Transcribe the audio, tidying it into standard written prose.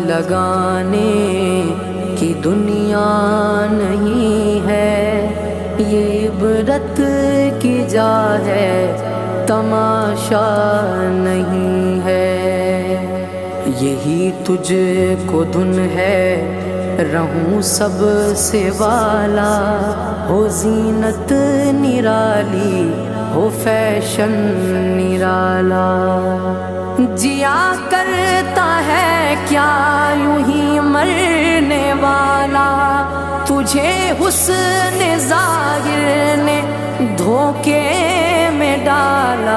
लगाने की दुनिया नहीं है, ये इबरत की जा है, तमाशा नहीं है। यही तुझको धुन है, रहूं सब से वाला, हो जीनत निराली, हो फैशन निराला। जिया करता है क्या यूं ही मरने वाला, तुझे हुस्न ज़ाहिर ने धोखे में डाला।